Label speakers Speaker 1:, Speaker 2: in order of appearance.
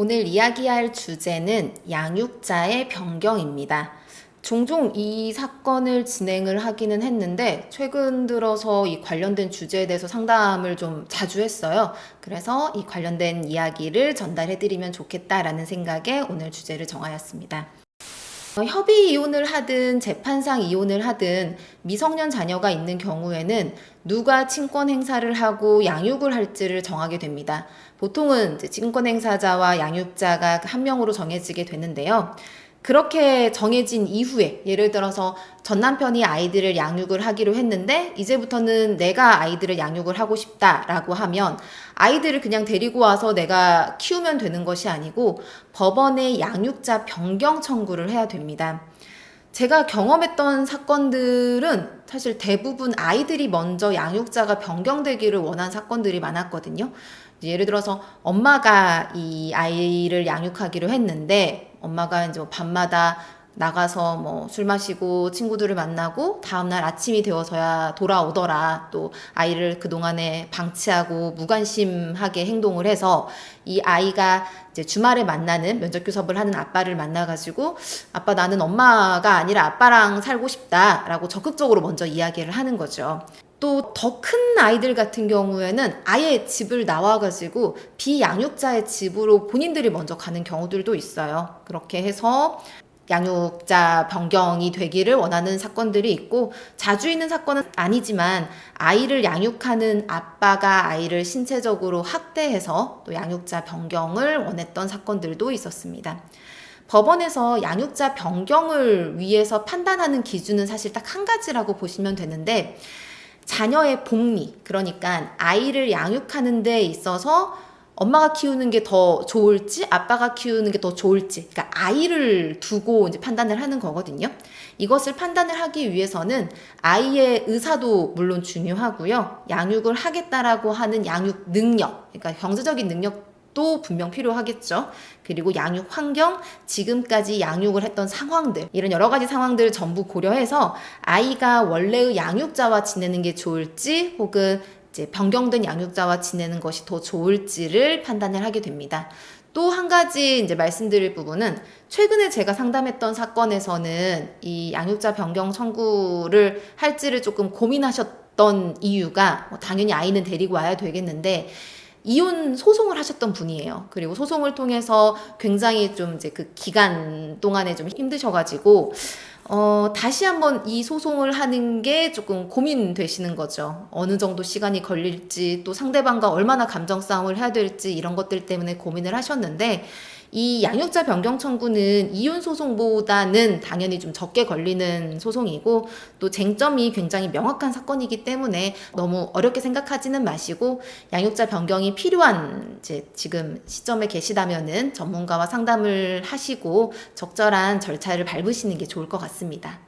Speaker 1: 오늘 이야기할 주제는 양육자의 변경입니다. 종종 이 사건을 진행을 하기는 했는데 최근 들어서 이 관련된 주제에 대해서 상담을 좀 자주 했어요. 그래서 이 관련된 이야기를 전달해드리면 좋겠다라는 생각에 오늘 주제를 정하였습니다. 협의 이혼을 하든 재판상 이혼을 하든 미성년 자녀가 있는 경우에는 누가 친권 행사를 하고 양육을 할지를 정하게 됩니다. 보통은 이제 친권 행사자와 양육자가 한 명으로 정해지게 되는데요. 그렇게 정해진 이후에 예를 들어서 전 남편이 아이들을 양육을 하기로 했는데 이제부터는 내가 아이들을 양육을 하고 싶다라고 하면 아이들을 그냥 데리고 와서 내가 키우면 되는 것이 아니고 법원에 양육자 변경 청구를 해야 됩니다. 제가 경험했던 사건들은 사실 대부분 아이들이 먼저 양육자가 변경되기를 원한 사건들이 많았거든요. 예를 들어서 엄마가 이 아이를 양육하기로 했는데 엄마가 이제 밤마다 나가서 뭐 술 마시고 친구들을 만나고 다음날 아침이 되어서야 돌아오더라. 또 아이를 그동안에 방치하고 무관심하게 행동을 해서 이 아이가 이제 주말에 만나는 면접 교섭을 하는 아빠를 만나가지고 아빠 나는 엄마가 아니라 아빠랑 살고 싶다라고 적극적으로 먼저 이야기를 하는 거죠. 또 더 큰 아이들 같은 경우에는 아예 집을 나와가지고 비양육자의 집으로 본인들이 먼저 가는 경우들도 있어요. 그렇게 해서 양육자 변경이 되기를 원하는 사건들이 있고 자주 있는 사건은 아니지만 아이를 양육하는 아빠가 아이를 신체적으로 학대해서 또 양육자 변경을 원했던 사건들도 있었습니다. 법원에서 양육자 변경을 위해서 판단하는 기준은 사실 딱 한 가지라고 보시면 되는데 자녀의 복리, 그러니까 아이를 양육하는 데 있어서 엄마가 키우는 게 더 좋을지 아빠가 키우는 게 더 좋을지, 그러니까 아이를 두고 이제 판단을 하는 거거든요. 이것을 판단을 하기 위해서는 아이의 의사도 물론 중요하고요. 양육을 하겠다라고 하는 양육 능력, 그러니까 경제적인 능력도 분명 필요하겠죠. 그리고 양육 환경, 지금까지 양육을 했던 상황들, 이런 여러 가지 상황들을 전부 고려해서 아이가 원래의 양육자와 지내는 게 좋을지 혹은 이제 변경된 양육자와 지내는 것이 더 좋을지를 판단을 하게 됩니다. 또 한 가지 이제 말씀드릴 부분은 최근에 제가 상담했던 사건에서는 이 양육자 변경 청구를 할지를 조금 고민하셨던 이유가 당연히 아이는 데리고 와야 되겠는데 이혼 소송을 하셨던 분이에요. 그리고 소송을 통해서 굉장히 좀 이제 그 기간 동안에 좀 힘드셔가지고 다시 한번 이 소송을 하는 게 조금 고민되시는 거죠. 어느 정도 시간이 걸릴지, 또 상대방과 얼마나 감정 싸움을 해야 될지 이런 것들 때문에 고민을 하셨는데 이 양육자 변경 청구는 이혼 소송보다는 당연히 좀 적게 걸리는 소송이고 또 쟁점이 굉장히 명확한 사건이기 때문에 너무 어렵게 생각하지는 마시고 양육자 변경이 필요한 이제 지금 시점에 계시다면은 전문가와 상담을 하시고 적절한 절차를 밟으시는 게 좋을 것 같습니다.